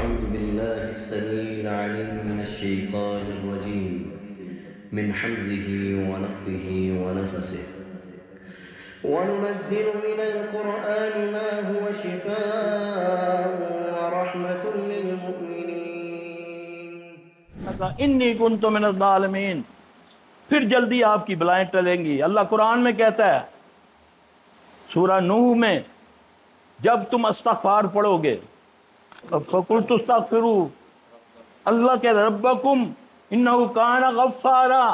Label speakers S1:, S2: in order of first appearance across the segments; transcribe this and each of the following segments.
S1: أعوذ بالله السميع العليم من الشيطان الرجيم من حمزه ونفخه ونفسه وننزل من القرآن ما هو شفاء ورحمة للمؤمنين
S2: انی کنت من الظالمین، پھر جلدی آپ کی بلائیں ٹلیں گی۔ اللہ قرآن میں کہتا ہے سورہ نوح میں، جب تم استغفار پڑھو گے فَقُلْتُ اسْتَغْفِرُوا، اللہ کہتا ہے ربکم انہ کان غفارا،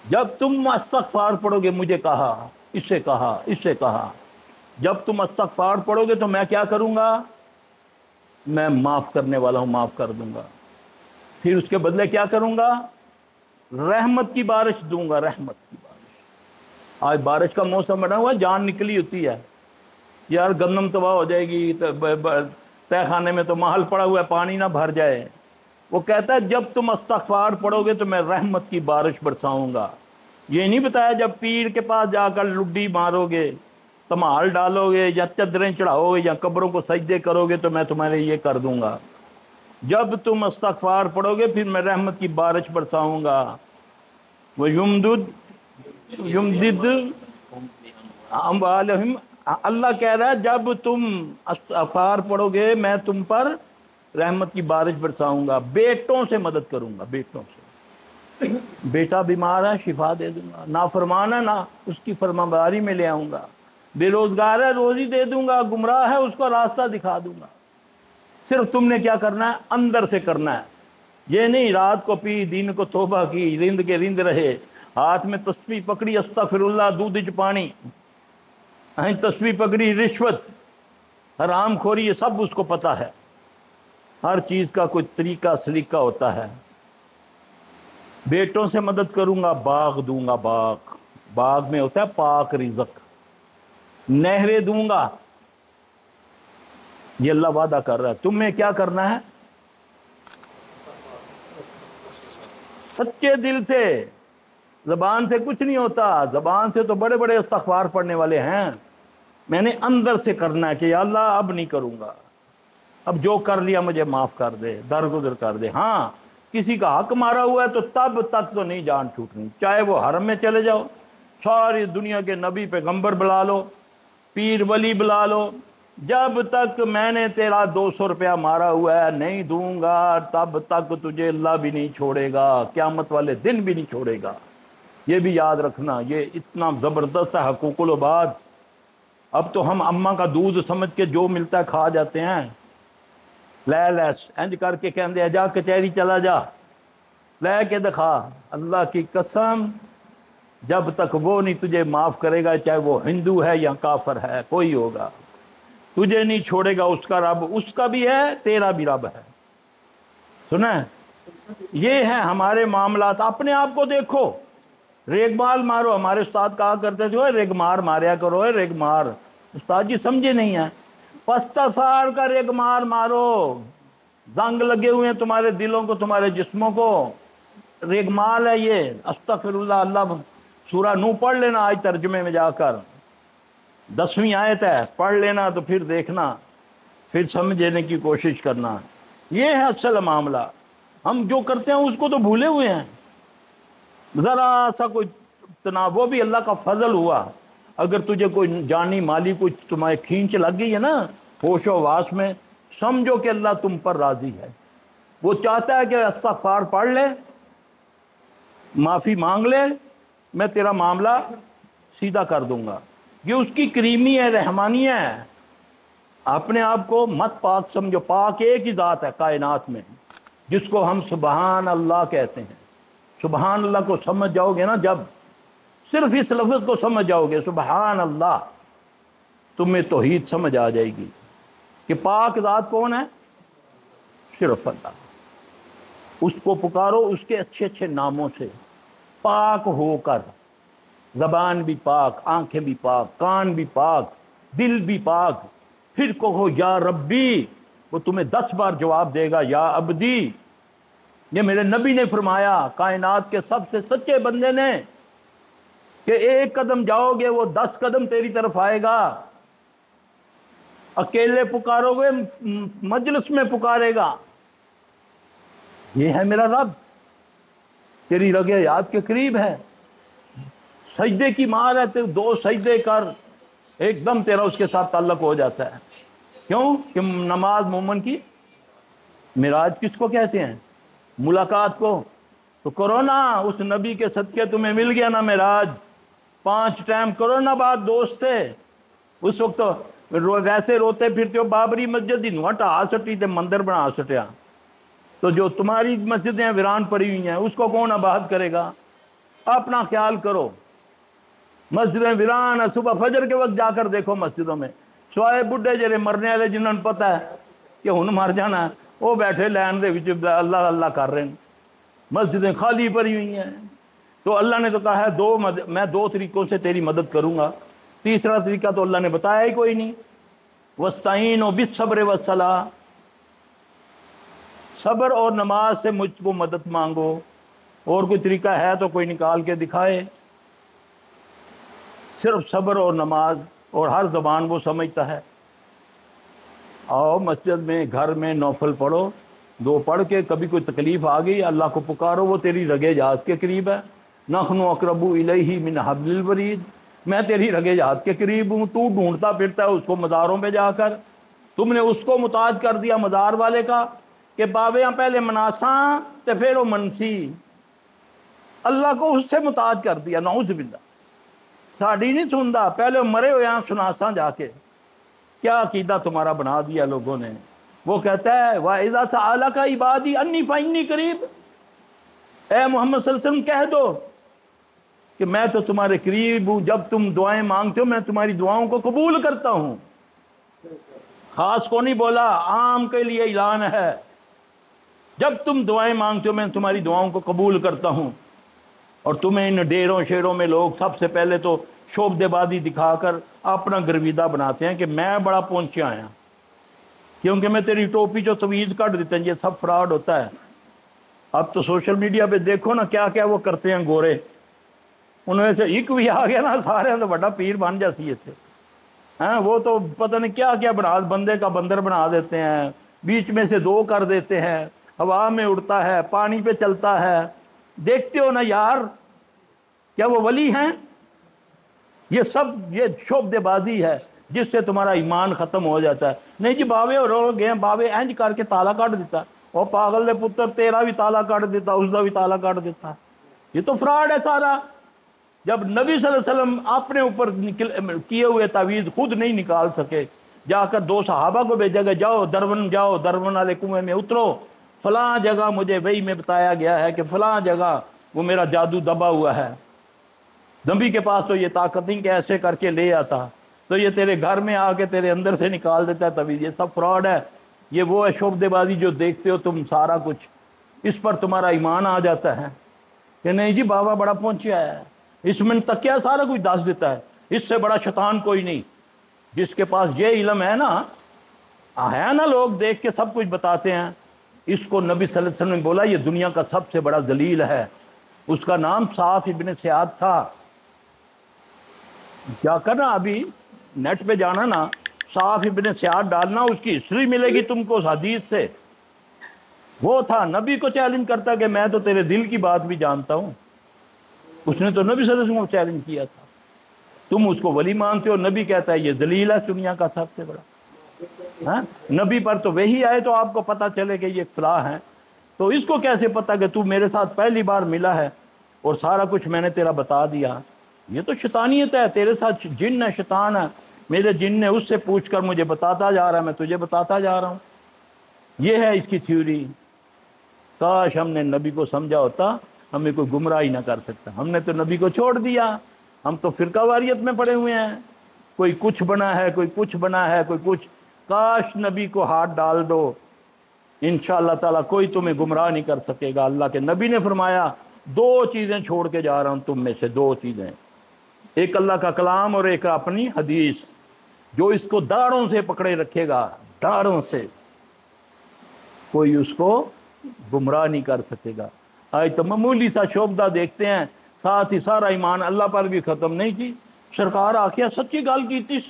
S2: جب تم استغفار پڑھو گے، مجھے کہا، اس سے کہا، اس سے کہا، جب تم استغفار پڑھو گے تو میں کیا کروں گا؟ میں معاف کرنے والا ہوں، معاف کر دوں گا۔ پھر اس کے بدلے کیا کروں گا؟ رحمت کی بارش دوں گا، رحمت کی بارش۔ آج بارش کا موسم بنا ہوا ہے، جان نکلی ہوتی ہے یار، گندم تباہ ہو جائے گی، تہ خانے میں تو محل پڑا ہوا ہے، پانی نہ بھر جائے۔ وہ کہتا ہے جب تم استغفار پڑھو گے تو میں رحمت کی بارش برساؤں گا۔ یہ نہیں بتایا جب پیر کے پاس جا کر لڈی مارو گے، تمال ڈالو گے، یا چادریں چڑھاؤ گے، یا قبروں کو سجدے کرو گے تو میں تمہارے یہ کر دوں گا۔ جب تم استغفار پڑھو گے پھر میں رحمت کی بارش برساؤں گا۔ یمدد اموالہم، اللہ کہہ رہا ہے جب تم استغفار پڑھو گے میں تم پر رحمت کی بارش برساؤں گا، بیٹوں سے مدد کروں گا، بیٹوں سے۔ بیٹا بیمار ہے شفا دے دوں گا، نافرمان ہے نہ اس کی فرمانبرداری میں لے آؤں گا، بے روزگار ہے روزی دے دوں گا، گمراہ ہے اس کو راستہ دکھا دوں گا۔ صرف تم نے کیا کرنا ہے؟ اندر سے کرنا ہے۔ یہ نہیں رات کو پی دین کو توبہ کی، رند کے رند رہے، ہاتھ میں تسبیح پکڑی استغفر اللہ دودھ چ پانی، تسبیح پکڑی رشوت حرام خوری، یہ سب اس کو پتہ ہے۔ ہر چیز کا کوئی طریقہ سلیقہ ہوتا ہے۔ بیٹوں سے مدد کروں گا، باغ دوں گا، باغ، باغ میں ہوتا ہے پاک رزق، نہریں دوں گا۔ یہ اللہ وعدہ کر رہا ہے، تمہیں کیا کرنا ہے؟ سچے دل سے، زبان سے کچھ نہیں ہوتا، زبان سے تو بڑے بڑے استغفار پڑھنے والے ہیں، میں نے اندر سے کرنا ہے کہ یا اللہ اب نہیں کروں گا، اب جو کر لیا مجھے معاف کر دے، درگزر کر دے۔ ہاں کسی کا حق مارا ہوا ہے تو تب تک تو نہیں جان چھوٹنی، چاہے وہ حرم میں چلے جاؤ، ساری دنیا کے نبی پیغمبر بلا لو، پیر ولی بلا لو، جب تک میں نے تیرا 200 روپیہ مارا ہوا ہے نہیں دوں گا، تب تک تجھے اللہ بھی نہیں چھوڑے گا، قیامت والے دن بھی نہیں چھوڑے گا۔ یہ بھی یاد رکھنا، یہ اتنا زبردست ہے حقوق العباد۔ اب تو ہم اماں کا دودھ سمجھ کے جو ملتا ہے کھا جاتے ہیں، لیس انج کر کے کہندے جا کچہری چلا جا، لے کے دکھا۔ اللہ کی قسم جب تک وہ نہیں تجھے معاف کرے گا، چاہے وہ ہندو ہے یا کافر ہے، کوئی ہوگا، تجھے نہیں چھوڑے گا۔ اس کا رب اس کا بھی ہے، تیرا بھی رب ہے۔ سنا ہے؟ یہ ہے ہمارے معاملات۔ اپنے آپ کو دیکھو، ریگ مال مارو، ہمارے استاد کہا کرتے تھے ریگ مار ماریا کرو، ریگ مار۔ استاد جی سمجھے نہیں ہیں، استغفار کا ریگ مار مارو، زنگ لگے ہوئے ہیں تمہارے دلوں کو، تمہارے جسموں کو، ریگ مال ہے یہ استغفر اللہ۔ اللہ سورہ نوح پڑھ لینا آج ترجمے میں جا کر، 10ویں آیت ہے، پڑھ لینا تو پھر دیکھنا، پھر سمجھنے کی کوشش کرنا۔ یہ ہے اصل معاملہ۔ ہم جو کرتے ہیں اس کو تو بھولے ہوئے ہیں، ذرا سا کوئی تناؤ، وہ بھی اللہ کا فضل ہوا۔ اگر تجھے کوئی جانی مالی کوئی تمہیں کھینچ لگ گئی ہے نا ہوش و واس میں، سمجھو کہ اللہ تم پر راضی ہے۔ وہ چاہتا ہے کہ استغفار پڑھ لے، معافی مانگ لے، میں تیرا معاملہ سیدھا کر دوں گا۔ یہ اس کی کریمی ہے، رحمانی ہے۔ اپنے آپ کو مت پاک سمجھو، پاک ایک ہی ذات ہے کائنات میں جس کو ہم سبحان اللہ کہتے ہیں۔ سبحان اللہ کو سمجھ جاؤ گے نا، جب صرف اس لفظ کو سمجھ جاؤ گے سبحان اللہ، تمہیں توحید سمجھ آ جائے گی کہ پاک ذات کون ہے؟ صرف اللہ۔ اس کو پکارو اس کے اچھے اچھے ناموں سے، پاک ہو کر، زبان بھی پاک، آنکھیں بھی پاک، کان بھی پاک، دل بھی پاک۔ پھر کہو یا ربی، وہ تمہیں 10 بار جواب دے گا یا عبدی۔ یہ میرے نبی نے فرمایا، کائنات کے سب سے سچے بندے نے، کہ 1 قدم جاؤ گے وہ 10 قدم تیری طرف آئے گا۔ اکیلے پکارو گے مجلس میں پکارے گا. یہ ہے میرا رب، تیری رگ حیات کے قریب ہے. سجدے کی مار ہے، تو 2 سجدے کر، ایک دم تیرا اس کے ساتھ تعلق ہو جاتا ہے. کیوں کہ نماز مومن کی معراج کس کو کہتے ہیں؟ ملاقات کو. تو کرو نا، اس نبی کے صدقے تمہیں مل گیا نا معراج. 5 ٹائم کرو نا بات دوست سے. اس وقت تو ویسے روتے پھرتے ہو، بابری مسجد ہی نو ٹا سٹی تے مندر بنا سٹیا. تو جو تمہاری مسجدیں ویران پڑی ہوئی ہیں اس کو کون آباد کرے گا؟ اپنا خیال کرو. مسجدیں ویران ہے، صبح فجر کے وقت جا کر دیکھو مسجدوں میں سوائے بڈھے جڑے مرنے والے جنہوں نے پتہ ہے کہ ہن مر جانا ہے، وہ بیٹھے لین دے وچ اللہ اللہ کر رہے ہیں. مسجدیں خالی پڑی ہوئی ہیں. تو اللہ نے تو کہا ہے میں 2 طریقوں سے تیری مدد کروں گا. تیسرا طریقہ تو اللہ نے بتایا ہی کوئی نہیں. وَاسْتَعِینُوا بِالصَّبْرِ وَالصَّلَاةِ، صبر اور نماز سے مجھ کو مدد مانگو. اور کوئی طریقہ ہے تو کوئی نکال کے دکھائے. صرف صبر اور نماز، اور ہر زبان وہ سمجھتا ہے. آؤ مسجد میں گھر میں نوفل پڑھو، 2 پڑھ کے کبھی کوئی تکلیف آ گئی اللہ کو پکارو، وہ تیری رگ حیات کے قریب ہے. نحن اقرب الیہ من حبل الورید، میں تیری رگ حیات کے قریب ہوں. تو ڈھونڈتا پھرتا ہے اس کو مزاروں پہ جا کر. تم نے اس کو محتاج کر دیا مزار والے کا کہ باویاں پہلے مناساں تے پھر وہ منسی. اللہ کو اس سے محتاج کر دیا. نعوذ باللہ. ساڑی نہیں سندا، پہلے مرے ہوئے ہیں سناساں جا کے. کیا عقیدہ تمہارا بنا دیا لوگوں نے. وہ کہتا ہے وَإِذَا سَأَلَكَ عِبَادِي أَنِّي فَإِنِّي قَرِيبٌ، اے محمد صلی اللہ علیہ وسلم کہہ دو کہ میں تو تمہارے قریب ہوں. جب تم دعائیں مانگتے ہو میں تمہاری دعاؤں کو قبول کرتا ہوں. خاص کو نہیں بولا، عام کے لیے اعلان ہے. جب تم دعائیں مانگتے ہو میں تمہاری دعاؤں کو قبول کرتا ہوں. اور تمہیں ان ڈیروں شیروں میں لوگ سب سے پہلے تو شعبدے بازی دکھا کر اپنا گرویدہ بناتے ہیں کہ میں بڑا پہنچے آیا کیونکہ میں تیری ٹوپی جو تویز کٹ دیتے ہیں. یہ سب فراڈ ہوتا ہے. اب تو سوشل میڈیا پہ دیکھو نا کیا کیا وہ کرتے ہیں گورے. انہوں سے ایک بھی آ گیا نا سارے تو بڑا پیر بن جاتی ہے تھے. ہاں وہ تو پتہ نہیں کیا کیا بنا، بندے کا بندر بنا دیتے ہیں، بیچ میں سے 2 کر دیتے ہیں، ہوا میں اڑتا ہے، پانی پہ چلتا ہے. دیکھتے ہو نا یار، کیا وہ ولی ہیں؟ یہ سب یہ شعبدے بازی ہے جس سے تمہارا ایمان ختم ہو جاتا ہے. نہیں جی باوے اور رو گئے، باوے اینج کر کے تالا کٹ دیتا. اور پاگل دے پتر تیرا بھی تالا کٹ دیتا، اس کا بھی تالا کٹ دیتا. یہ تو فراڈ ہے سارا. جب نبی صلی اللہ علیہ وسلم اپنے اوپر کیے ہوئے تعویذ خود نہیں نکال سکے، جا کر 2 صحابہ کو بھیجا کہ جاؤ درون والے کنویں میں اترو، فلاں جگہ مجھے وحی میں بتایا گیا ہے کہ فلاں جگہ وہ میرا جادو دبا ہوا ہے. نبی کے پاس تو یہ طاقت نہیں کہ ایسے کر کے لے آتا، تو یہ تیرے گھر میں آ کے تیرے اندر سے نکال دیتا ہے تعویذ. یہ سب فراڈ ہے. یہ وہ ہے شعبدے بازی جو دیکھتے ہو تم سارا کچھ، اس پر تمہارا ایمان آ جاتا ہے کہ نہیں جی بابا بڑا پہنچیا ہے، اس میں تکیہ سارا کچھ دس دیتا ہے. اس سے بڑا شیطان کوئی نہیں. جس کے پاس یہ علم ہے نا لوگ دیکھ کے سب کچھ بتاتے ہیں. اس کو نبی صلی اللہ علیہ وسلم نے بولا یہ دنیا کا سب سے بڑا ذلیل ہے. اس کا نام صاف ابن سیاد تھا. کیا کرنا، ابھی نیٹ پہ جانا نا، صاف ابن سیاد ڈالنا، اس کی ہسٹری ملے گی تم کو اس حدیث سے. وہ تھا نبی کو چیلنج کرتا کہ میں تو تیرے دل کی بات بھی جانتا ہوں. اس نے تو نبی صلی اللہ علیہ وسلم کو چیلنج کیا تھا. تم اس کو ولی مانتے ہو، نبی کہتا ہے یہ ذلیل ہے دنیا کا سب سے بڑا. ہاں نبی پر تو وہی آئے تو آپ کو پتہ چلے کہ یہ فلاں ہے. تو اس کو کیسے پتہ کہ تو میرے ساتھ پہلی بار ملا ہے اور سارا کچھ میں نے تیرا بتا دیا؟ یہ تو شیطانیت ہے. تیرے ساتھ جن ہے، شیطان ہے. میرے جن نے اس سے پوچھ کر مجھے بتاتا جا رہا ہے، میں تجھے بتاتا جا رہا ہوں. یہ ہے اس کی تھیوری. کاش ہم نے نبی کو سمجھا ہوتا، ہمیں کوئی گمراہی نہ کر سکتا. ہم نے تو نبی کو چھوڑ دیا. ہم تو فرقہ واریت میں پڑے ہوئے ہیں. کوئی کچھ بنا ہے، کوئی کچھ بنا ہے، کوئی کچھ. کاش نبی کو ہاتھ ڈال دو، انشاءاللہ تعالیٰ کوئی تمہیں گمراہ نہیں کر سکے گا. اللہ کے نبی نے فرمایا 2 چیزیں چھوڑ کے جا رہا ہوں تم میں سے، 2 چیزیں، ایک اللہ کا کلام اور ایک اپنی حدیث. جو اس کو داڑھوں سے پکڑے رکھے گا، داڑھوں سے، کوئی اس کو گمراہ نہیں کر سکے گا. آج تو معمولی سا شعبدہ دیکھتے ہیں، ساتھ ہی سارا ایمان اللہ پر بھی ختم نہیں کی. سرکار آخیا سچی گل کی تھی،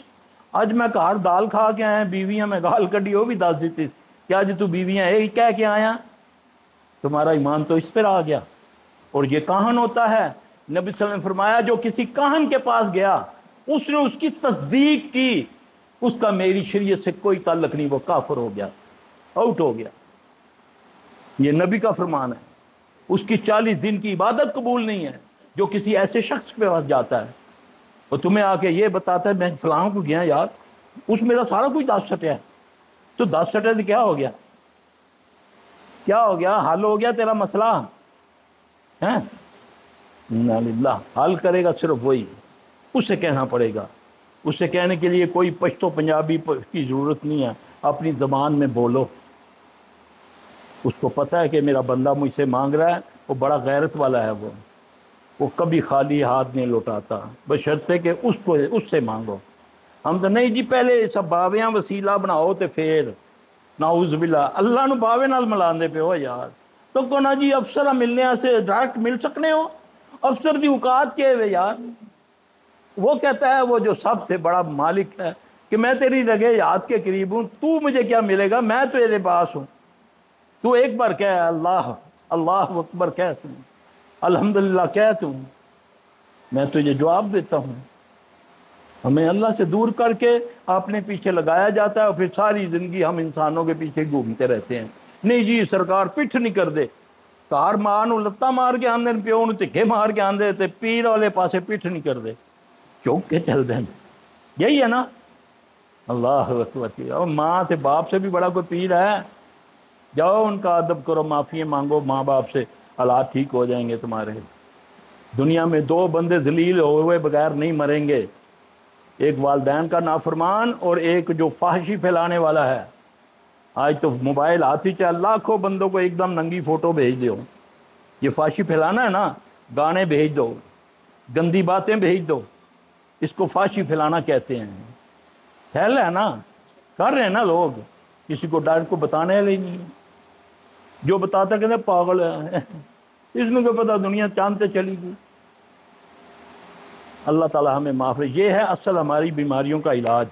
S2: اج میں گھر دال کھا کے آیا, بیویاں میں گال کڈی وہ بھی دس دیتی کہ اج تو بیویاں یہی کہہ کے آیا. تمہارا ایمان تو اس پر آ گیا. اور یہ کاہن ہوتا ہے, نبی صلی اللہ علیہ وسلم نے فرمایا جو کسی کاہن کے پاس گیا اس نے اس کی تصدیق کی, اس کا میری شریعت سے کوئی تعلق نہیں, وہ کافر ہو گیا, آؤٹ ہو گیا. یہ نبی کا فرمان ہے. اس کی 40 دن کی عبادت قبول نہیں ہے جو کسی ایسے شخص کے پاس جاتا ہے. وہ تمہیں آ کے یہ بتاتا ہے میں فلاں کو گیا یار, اس میرا سارا کچھ 10 سٹیا ہے. تو 10 سٹے سے کیا ہو گیا, کیا ہو گیا, حل ہو گیا تیرا مسئلہ ہے. انا للہ, حل کرے گا صرف وہی, اسے کہنا پڑے گا. اسے کہنے کے لیے کوئی پشتو پنجابی کی ضرورت نہیں ہے, اپنی زبان میں بولو. اس کو پتہ ہے کہ میرا بندہ مجھ سے مانگ رہا ہے, وہ بڑا غیرت والا ہے, وہ کبھی خالی ہاتھ نہیں لوٹاتا, بشرطے کہ اس سے مانگو. ہم تو نہیں جی پہلے سب باویاں وسیلہ بناؤ تے پھر نعوذ باللہ اللہ نو باوے نال ملاندے پہ ہو یار. تو کہنا جی افسر ملنے سے ڈائریکٹ مل سکنے ہو, افسر دی اوقات کے ہوئے یار. وہ کہتا ہے وہ جو سب سے بڑا مالک ہے کہ میں تیری رگے یاد کے قریب ہوں, تو مجھے کیا ملے گا, میں تو تیرے پاس ہوں. تو ایک بار کہہ اللہ اللہ اکبر کہہ تم, الحمدللہ کہہ تم, میں تجھے جواب دیتا ہوں. ہمیں اللہ سے دور کر کے اپنے پیچھے لگایا جاتا ہے اور پھر ساری زندگی ہم انسانوں کے پیچھے گھومتے رہتے ہیں. نہیں جی سرکار پٹھ نہیں کر دے, کار ماں نو لتا مار کے آندے, پیو نو چکے مار کے آندے, تے پیر والے پاسے پٹھ نہیں کر دے, چوک کے چل دیں. یہی ہے نا. اللہ اکبر. اور ماں سے باپ سے بھی بڑا کوئی پیر ہے؟ جاؤ ان کا ادب کرو, معافی مانگو ماں باپ سے, حالات ٹھیک ہو جائیں گے تمہارے. دنیا میں 2 بندے ذلیل ہوئے بغیر نہیں مریں گے, ایک والدین کا نافرمان اور ایک جو فحشی پھیلانے والا ہے. آج تو موبائل ہاتھ ہی چل, لاکھوں بندوں کو ایک دم ننگی فوٹو بھیج دو. یہ فحشی پھیلانا ہے نا, گانے بھیج دو, گندی باتیں بھیج دو, اس کو فحشی پھیلانا کہتے ہیں. پھیل ہے نا, کر رہے ہیں نا لوگ, کسی کو ڈائریکٹ کو بتانے والا ہی نہیں. جو بتاتا کہتے ہیں پاگل ہے, اس میں کو پتا دنیا چاند سے چلی گئی. اللہ تعالی ہمیں معاف. یہ ہے اصل ہماری بیماریوں کا علاج.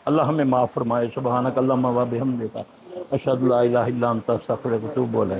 S2: اللہ ہمیں معاف فرمائے. سبحانک اللہم و بحمدک, اشہد لا الہ الا انت استغفرک و اتوب الیک.